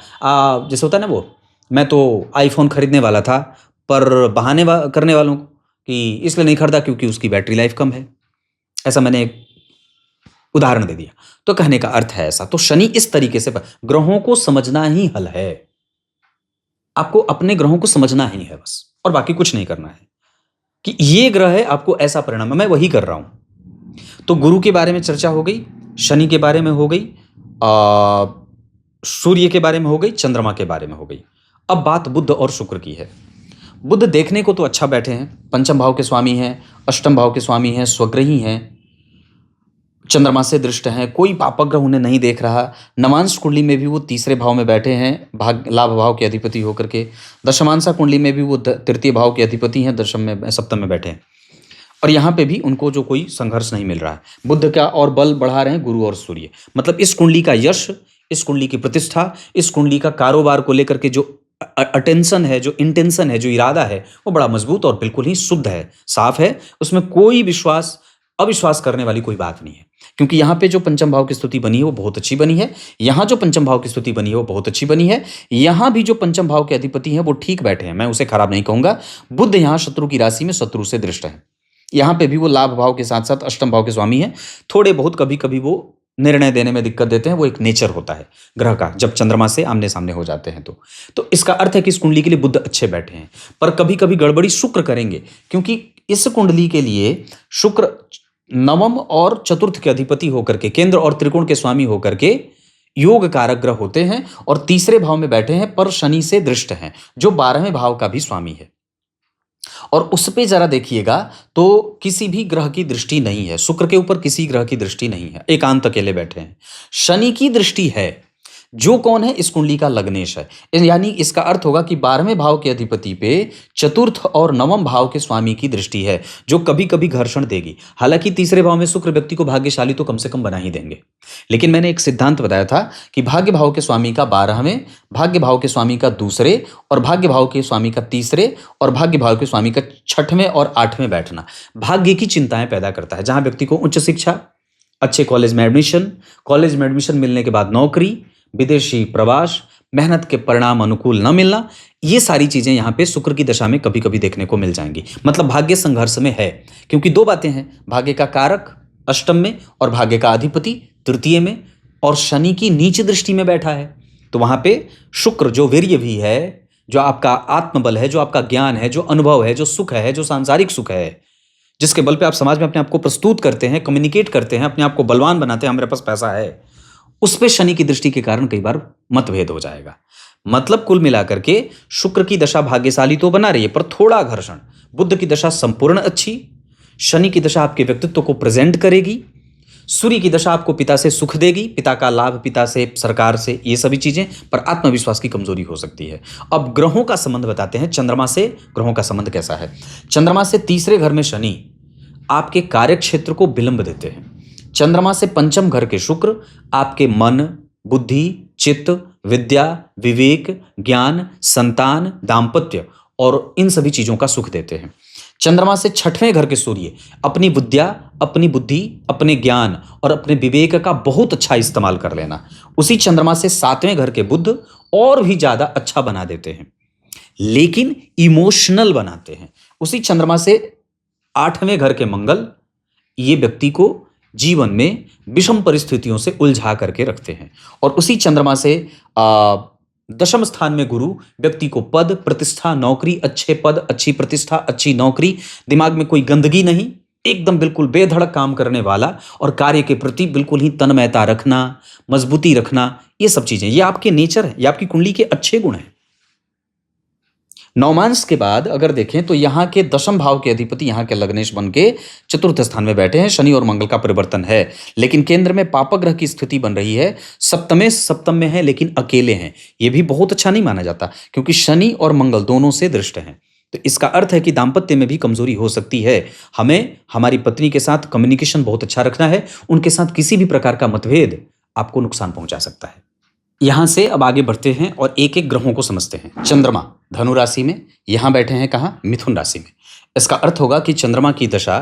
जैसे होता है ना वो, मैं तो आईफोन खरीदने वाला था, पर बहाने करने वालों को कि इसलिए नहीं खरीदा क्योंकि उसकी बैटरी लाइफ कम है। ऐसा मैंने एक उदाहरण दे दिया। तो कहने का अर्थ है ऐसा। तो शनि इस तरीके से, ग्रहों को समझना ही हल है। आपको अपने ग्रहों को समझना ही है बस, और बाकी कुछ नहीं करना है कि ये ग्रह है, आपको ऐसा परिणाम है, मैं वही कर रहा हूं। तो गुरु के बारे में चर्चा हो गई, शनि के बारे में हो गई, सूर्य के बारे में हो गई, चंद्रमा के बारे में हो गई। अब बात बुध और शुक्र की है। बुध देखने को तो अच्छा बैठे हैं, पंचम भाव के स्वामी हैं, अष्टम भाव के स्वामी हैं, स्वग्रही हैं, चंद्रमा से दृष्ट हैं, कोई पापग्रह उन्हें नहीं देख रहा। नवांश कुंडली में भी वो तीसरे भाव में बैठे हैं, भाग लाभ भाव के अधिपति होकर के। दशमांशा कुंडली में भी वो तृतीय भाव के अधिपति हैं, दशम में सप्तम में बैठे हैं। और यहाँ पे भी उनको जो कोई संघर्ष नहीं मिल रहा है। बुध का और बल बढ़ा रहे हैं गुरु और सूर्य, मतलब इस कुंडली का यश, इस कुंडली की प्रतिष्ठा, इस कुंडली का कारोबार को लेकर के जो अटेंशन है, जो इंटेंशन है, जो इरादा है, वो बड़ा मजबूत और बिल्कुल ही शुद्ध है, साफ है। उसमें कोई विश्वास अविश्वास करने वाली कोई बात नहीं है, क्योंकि यहाँ पे जो पंचम भाव की स्थिति बनी है वो बहुत अच्छी बनी है। यहाँ जो पंचम भाव की स्थिति बनी है वो बहुत अच्छी बनी है। यहाँ भी जो पंचम भाव के अधिपति हैं वो ठीक बैठे हैं, मैं उसे खराब नहीं कहूंगा। बुध यहाँ शत्रु की राशि में शत्रु से दृष्ट है। यहाँ पे भी वो लाभ भाव के साथ साथ अष्टम भाव के स्वामी हैं। थोड़े बहुत कभी कभी वो निर्णय देने में दिक्कत देते हैं, वो एक नेचर होता है ग्रह का, जब चंद्रमा से आमने सामने हो जाते हैं। तो इसका अर्थ है कि इस कुंडली के लिए बुध अच्छे बैठे हैं, पर कभी कभी गड़बड़ी शुक्र करेंगे, क्योंकि इस कुंडली के लिए शुक्र नवम और चतुर्थ के अधिपति होकर के, केंद्र और त्रिकोण के स्वामी होकर के योग कारक ग्रह होते हैं, और तीसरे भाव में बैठे हैं, पर शनि से दृष्ट हैं, जो 12वें भाव का भी स्वामी है। और उस पे जरा देखिएगा तो किसी भी ग्रह की दृष्टि नहीं है, शुक्र के ऊपर किसी ग्रह की दृष्टि नहीं है, एकांत अकेले बैठे हैं। शनि की दृष्टि है, जो कौन है, इस कुंडली का लग्नेश है। यानी इसका अर्थ होगा कि 12वें भाव के अधिपति पे चतुर्थ और नवम भाव के स्वामी की दृष्टि है, जो कभी कभी घर्षण देगी। हालांकि तीसरे भाव में शुक्र व्यक्ति को भाग्यशाली तो कम से कम बना ही देंगे, लेकिन मैंने एक सिद्धांत बताया था कि भाग्य भाव के स्वामी का 12वें, भाग्य भाव के स्वामी का दूसरे, और भाग्य भाव के स्वामी का तीसरे, और भाग्य भाव के स्वामी का 6वें और 8वें बैठना भाग्य की चिंताएं पैदा करता है। जहां व्यक्ति को उच्च शिक्षा, अच्छे कॉलेज में एडमिशन मिलने के बाद नौकरी, विदेशी प्रवास, मेहनत के परिणाम अनुकूल न मिलना, ये सारी चीजें यहाँ पे शुक्र की दशा में कभी कभी देखने को मिल जाएंगी। मतलब भाग्य संघर्ष में है, क्योंकि दो बातें हैं, भाग्य का कारक अष्टम में और भाग्य का अधिपति तृतीय में, और शनि की नीच दृष्टि में बैठा है। तो वहां पे शुक्र जो वीर्य भी है, जो आपका आत्मबल है, जो आपका ज्ञान है, जो अनुभव है, जो सुख है, जो सांसारिक सुख है, जिसके बल पे आप समाज में अपने आप को प्रस्तुत करते हैं, कम्युनिकेट करते हैं, अपने आप को बलवान बनाते हैं, हमारे पास पैसा है, उस पे शनि की दृष्टि के कारण कई बार मतभेद हो जाएगा। मतलब कुल मिलाकर के शुक्र की दशा भाग्यशाली तो बना रही है, पर थोड़ा घर्षण। बुध की दशा संपूर्ण अच्छी, शनि की दशा आपके व्यक्तित्व को प्रेजेंट करेगी, सूर्य की दशा आपको पिता से सुख देगी, पिता का लाभ, पिता से, सरकार से, ये सभी चीजें, पर आत्मविश्वास की कमजोरी हो सकती है। अब ग्रहों का संबंध बताते हैं, चंद्रमा से ग्रहों का संबंध कैसा है। चंद्रमा से तीसरे घर में शनि आपके कार्य क्षेत्र को विलंब देते हैं। चंद्रमा से पंचम घर के शुक्र आपके मन, बुद्धि, चित्त, विद्या, विवेक, ज्ञान, संतान, दाम्पत्य और इन सभी चीजों का सुख देते हैं। चंद्रमा से 6वें घर के सूर्य अपनी विद्या, अपनी बुद्धि, अपने ज्ञान और अपने विवेक का बहुत अच्छा इस्तेमाल कर लेना। उसी चंद्रमा से 7वें घर के बुध और भी ज्यादा अच्छा बना देते हैं, लेकिन इमोशनल बनाते हैं। उसी चंद्रमा से 8वें घर के मंगल ये व्यक्ति को जीवन में विषम परिस्थितियों से उलझा करके रखते हैं। और उसी चंद्रमा से 10वें स्थान में गुरु व्यक्ति को पद, प्रतिष्ठा, नौकरी, अच्छे पद, अच्छी प्रतिष्ठा, अच्छी नौकरी, दिमाग में कोई गंदगी नहीं, एकदम बिल्कुल बेधड़क काम करने वाला, और कार्य के प्रति बिल्कुल ही तन्मयता रखना, मजबूती रखना, ये सब चीजें, ये आपके नेचर है, ये आपकी कुंडली के अच्छे गुण हैं। नवमांश के बाद अगर देखें तो यहाँ के 10वें भाव के अधिपति यहाँ के लग्नेश बन के चतुर्थ स्थान में बैठे हैं। शनि और मंगल का परिवर्तन है, लेकिन केंद्र में पापक ग्रह की स्थिति बन रही है। सप्तम में है, लेकिन अकेले हैं। ये भी बहुत अच्छा नहीं माना जाता, क्योंकि शनि और मंगल दोनों से दृष्ट हैं। तो इसका अर्थ है कि दाम्पत्य में भी कमजोरी हो सकती है। हमें हमारी पत्नी के साथ कम्युनिकेशन बहुत अच्छा रखना है। उनके साथ किसी भी प्रकार का मतभेद आपको नुकसान पहुंचा सकता है। यहां से अब आगे बढ़ते हैं और एक एक ग्रहों को समझते हैं। चंद्रमा धनु राशि में यहां बैठे हैं, कहां? मिथुन राशि में। इसका अर्थ होगा कि चंद्रमा की दशा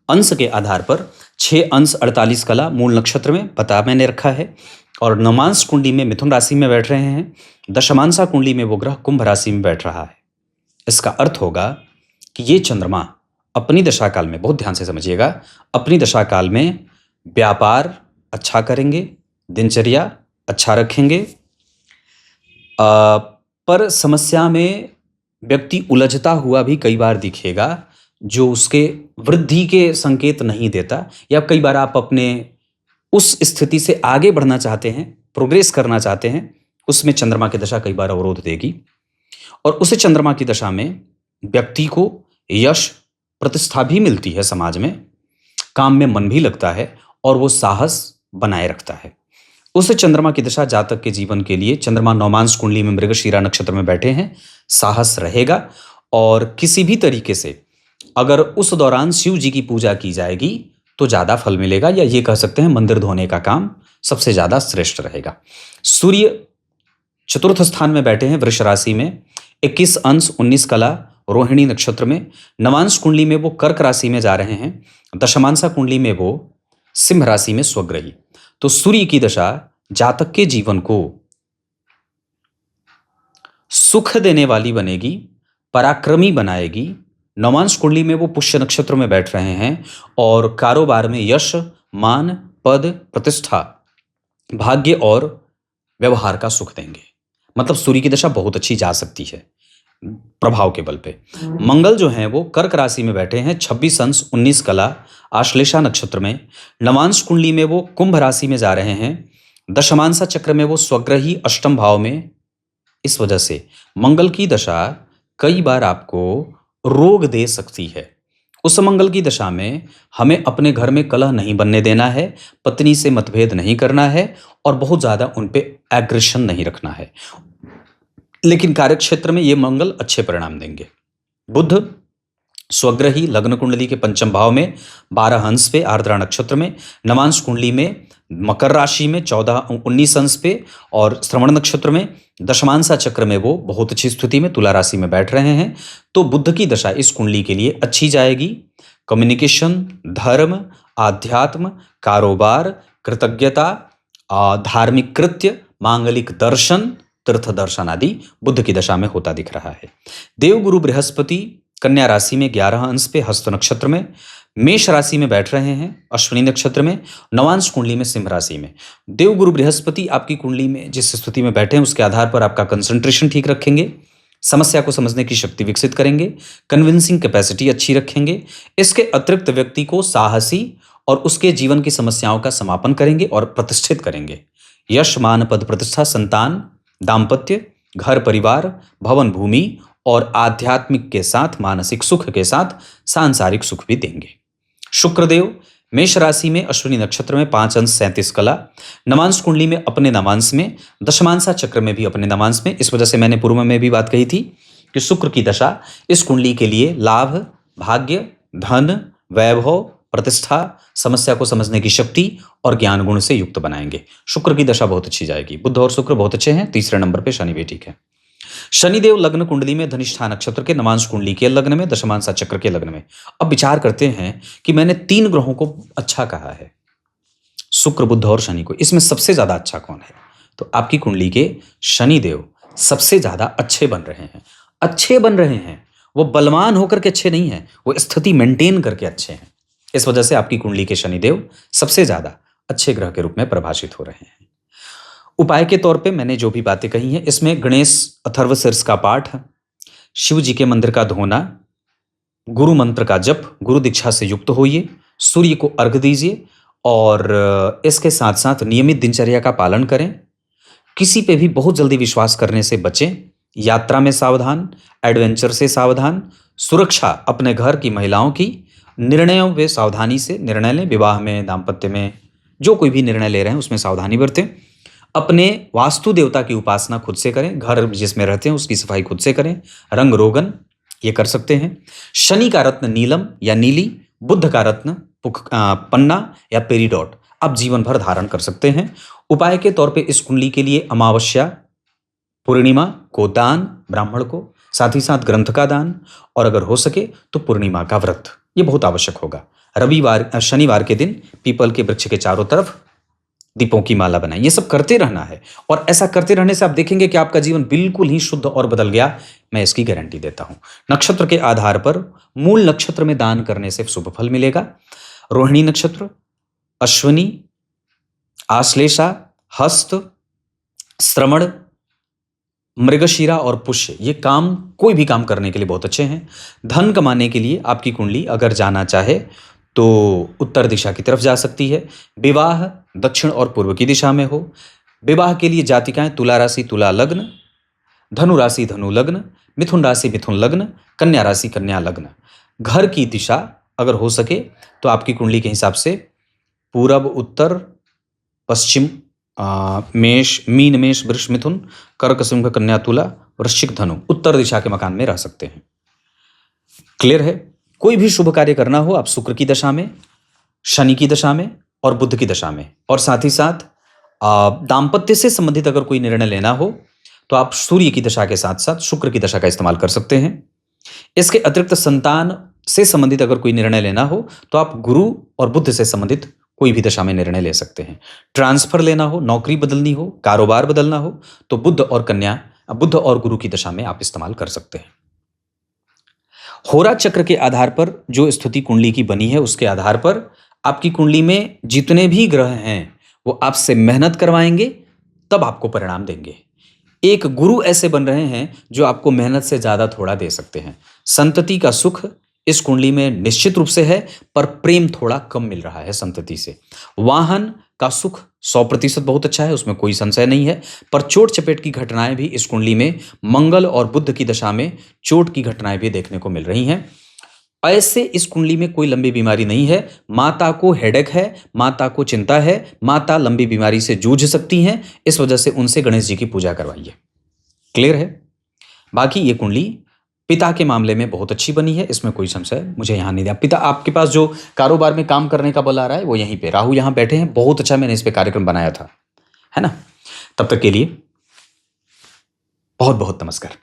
अंश के आधार पर 6 अंश 48 कला मूल नक्षत्र में पता मैंने रखा है, और नवमांश कुंडली में मिथुन राशि में बैठ रहे हैं। दशमांशा कुंडली में वो ग्रह कुंभ राशि में बैठ रहा है। इसका अर्थ होगा कि ये चंद्रमा अपनी दशा काल में, बहुत ध्यान से समझिएगा, अपनी दशा काल में व्यापार अच्छा करेंगे, दिनचर्या अच्छा रखेंगे, पर समस्या में व्यक्ति उलझता हुआ भी कई बार दिखेगा, जो उसके वृद्धि के संकेत नहीं देता। या कई बार आप अपने उस स्थिति से आगे बढ़ना चाहते हैं, प्रोग्रेस करना चाहते हैं, उसमें चंद्रमा की दशा कई बार अवरोध देगी। और उसे चंद्रमा की दशा में व्यक्ति को यश, प्रतिष्ठा भी मिलती है समाज में, काम में मन भी लगता है, और वो साहस बनाए रखता है। उस चंद्रमा की दशा जातक के जीवन के लिए, चंद्रमा नवमांश कुंडली में मृगशीरा नक्षत्र में बैठे हैं, साहस रहेगा। और किसी भी तरीके से अगर उस दौरान शिव जी की पूजा की जाएगी तो ज्यादा फल मिलेगा, या ये कह सकते हैं मंदिर धोने का काम सबसे ज्यादा श्रेष्ठ रहेगा। सूर्य चतुर्थ स्थान में बैठे हैं वृष राशि में, 21 अंश 19 कला रोहिणी नक्षत्र में। नवांश कुंडली में वो कर्क राशि में जा रहे हैं। दशमांशा कुंडली में वो सिंह राशि में स्वग्रही। तो सूर्य की दशा जातक के जीवन को सुख देने वाली बनेगी, पराक्रमी बनाएगी। नवांश कुंडली में वो पुष्य नक्षत्र में बैठ रहे हैं, और कारोबार में यश, मान, पद, प्रतिष्ठा, भाग्य और व्यवहार का सुख देंगे। मतलब सूर्य की दशा बहुत अच्छी जा सकती है प्रभाव के बल पे। मंगल जो है वो कर्क राशि में बैठे हैं, 26 अंश 19 कला आश्लेषा नक्षत्र में। नवांश कुंडली में वो कुंभ राशि में जा रहे हैं। दशमांशा चक्र में वो स्वग्रही अष्टम भाव में। इस वजह से मंगल की दशा कई बार आपको रोग दे सकती है। उस मंगल की दशा में हमें अपने घर में कलह नहीं बनने देना है, पत्नी से मतभेद नहीं करना है और बहुत ज्यादा उन पे एग्रेशन नहीं रखना है। लेकिन कार्यक्षेत्र में ये मंगल अच्छे परिणाम देंगे। बुध स्वग्रही लग्न कुंडली के पंचम भाव में 12 अंश पे आर्द्रा नक्षत्र में, नवांश कुंडली में मकर राशि में 14-19 अंश पे और श्रवण नक्षत्र में दशमांशा चक्र में वो बहुत अच्छी स्थिति में तुला राशि में बैठ रहे हैं। तो बुध की दशा इस कुंडली के लिए अच्छी जाएगी। कम्युनिकेशन, धर्म, आध्यात्म, कारोबार, कृतज्ञता, धार्मिक कृत्य, मांगलिक दर्शन, तीर्थ दर्शन आदि बुध की दशा में होता दिख रहा है। देवगुरु बृहस्पति कन्या राशि में 11 अंश पे हस्त नक्षत्र में, मेष राशि में बैठ रहे हैं अश्विनी नक्षत्र में, नवांश कुंडली में सिंह राशि में। देवगुरु बृहस्पति आपकी कुंडली में जिस स्थिति में बैठे हैं उसके आधार पर आपका कंसंट्रेशन ठीक रखेंगे, समस्या को समझने की शक्ति विकसित करेंगे, कन्विंसिंग कैपेसिटी अच्छी रखेंगे। इसके अतिरिक्त व्यक्ति को साहसी और उसके जीवन की समस्याओं का समापन करेंगे और प्रतिष्ठित करेंगे। यश, मान, पद, प्रतिष्ठा, संतान, दाम्पत्य, घर परिवार, भवन भूमि और आध्यात्मिक के साथ मानसिक सुख के साथ सांसारिक सुख भी देंगे। शुक्रदेव मेष राशि में अश्विनी नक्षत्र में 5 अंश 37 कला, नवांश कुंडली में अपने नवांश में, दशमांशा चक्र में भी अपने नवांश में। इस वजह से मैंने पूर्व में भी बात कही थी कि शुक्र की दशा इस कुंडली के लिए लाभ, भाग्य, धन, वैभव, प्रतिष्ठा, समस्या को समझने की शक्ति और ज्ञान गुण से युक्त बनाएंगे। शुक्र की दशा बहुत अच्छी जाएगी। बुध और शुक्र बहुत अच्छे हैं। तीसरे नंबर पे शनि भी ठीक है। शनिदेव लग्न कुंडली में धनिष्ठा नक्षत्र के, नवांश कुंडली के लग्न में, दशमांशा चक्र के लग्न में। अब विचार करते हैं कि मैंने 3 ग्रहों को अच्छा कहा है, शुक्र, बुध और शनि को, इसमें सबसे ज्यादा अच्छा कौन है? तो आपकी कुंडली के शनिदेव सबसे ज्यादा अच्छे बन रहे हैं। अच्छे बन रहे हैं, वो बलवान होकर के अच्छे नहीं हैं, वो स्थिति मेंटेन करके अच्छे हैं। इस वजह से आपकी कुंडली के शनिदेव सबसे ज्यादा अच्छे ग्रह के रूप में प्रभाषित हो रहे हैं। उपाय के तौर पे मैंने जो भी बातें कही हैं इसमें गणेश अथर्वशीर्ष का पाठ, शिव जी के मंदिर का धोना, गुरु मंत्र का जप, गुरु दीक्षा से युक्त होइए, सूर्य को अर्घ दीजिए और इसके साथ साथ नियमित दिनचर्या का पालन करें। किसी पे भी बहुत जल्दी विश्वास करने से बचें। यात्रा में सावधान, एडवेंचर से सावधान, सुरक्षा अपने घर की महिलाओं की, निर्णयों में सावधानी से निर्णय लें। विवाह में, दाम्पत्य में जो कोई भी निर्णय ले रहे हैं उसमें सावधानी बरतें। अपने वास्तु देवता की उपासना खुद से करें, घर जिसमें रहते हैं उसकी सफाई खुद से करें। रंग रोगन ये कर सकते हैं। शनि का रत्न नीलम या नीली, बुध का रत्न पन्ना या पेरीडॉट आप जीवन भर धारण कर सकते हैं। उपाय के तौर पे इस कुंडली के लिए अमावस्या, पूर्णिमा को दान, ब्राह्मण को, साथ ही साथ ग्रंथ का दान और अगर हो सके तो पूर्णिमा का व्रत, ये बहुत आवश्यक होगा। शनिवार के दिन पीपल के वृक्ष के चारों तरफ दीपों की माला बनाएं। ये सब करते रहना है और ऐसा करते रहने से आप देखेंगे कि आपका जीवन बिल्कुल ही शुद्ध और बदल गया। मैं इसकी गारंटी देता हूं। नक्षत्र के आधार पर मूल नक्षत्र में दान करने से शुभ फल मिलेगा। रोहिणी नक्षत्र, अश्विनी, आश्लेषा, हस्त, श्रवण, मृगशिरा और पुष्य, ये काम कोई भी काम करने के लिए बहुत अच्छे हैं। धन कमाने के लिए आपकी कुंडली अगर जाना चाहे तो उत्तर दिशा की तरफ जा सकती है। विवाह दक्षिण और पूर्व की दिशा में हो। विवाह के लिए जातिकाएं तुला राशि तुला लग्न, धनु राशि धनु लग्न, मिथुन राशि मिथुन लग्न, कन्या राशि कन्या लग्न। घर की दिशा अगर हो सके तो आपकी कुंडली के हिसाब से पूरब, उत्तर, पश्चिम, मेष, मीन, मेष, वृष, मिथुन, कर्क, सिंह, कन्या, तुला, वृश्चिक, धनु, उत्तर दिशा के मकान में रह सकते हैं। क्लियर है? कोई भी शुभ कार्य करना हो आप शुक्र की दशा में, शनि की दशा में और बुध की दशा में, और साथ ही साथ दाम्पत्य से संबंधित अगर कोई निर्णय लेना हो तो आप सूर्य की दशा के साथ साथ शुक्र की दशा का इस्तेमाल कर सकते हैं। इसके अतिरिक्त संतान से संबंधित अगर कोई निर्णय लेना हो तो आप गुरु और बुध से संबंधित कोई भी दशा में निर्णय ले सकते हैं। ट्रांसफर लेना हो, नौकरी बदलनी हो, कारोबार बदलना हो तो बुध और गुरु की दशा में आप इस्तेमाल कर सकते हैं। होरा चक्र के आधार पर जो स्थिति कुंडली की बनी है उसके आधार पर आपकी कुंडली में जितने भी ग्रह हैं वो आपसे मेहनत करवाएंगे तब आपको परिणाम देंगे। एक गुरु ऐसे बन रहे हैं जो आपको मेहनत से ज्यादा थोड़ा दे सकते हैं। संतति का सुख इस कुंडली में निश्चित रूप से है, पर प्रेम थोड़ा कम मिल रहा है संतति से। वाहन का सुख 100% बहुत अच्छा है, उसमें कोई संशय नहीं है, पर चोट चपेट की घटनाएं भी इस कुंडली में मंगल और बुध की दशा में चोट की घटनाएं भी देखने को मिल रही हैं। ऐसे इस कुंडली में कोई लंबी बीमारी नहीं है। माता को हेडेक है, माता को चिंता है, माता लंबी बीमारी से जूझ सकती हैं, इस वजह से उनसे गणेश जी की पूजा करवाइए। क्लियर है? बाकी ये कुंडली पिता के मामले में बहुत अच्छी बनी है, इसमें कोई संशय मुझे यहाँ नहीं दिया। पिता आपके पास जो कारोबार में काम करने का बल आ रहा है वो यहीं पे राहु यहाँ बैठे हैं, बहुत अच्छा मैंने इस पे कार्यक्रम बनाया था, है ना। तब तक के लिए बहुत बहुत नमस्कार।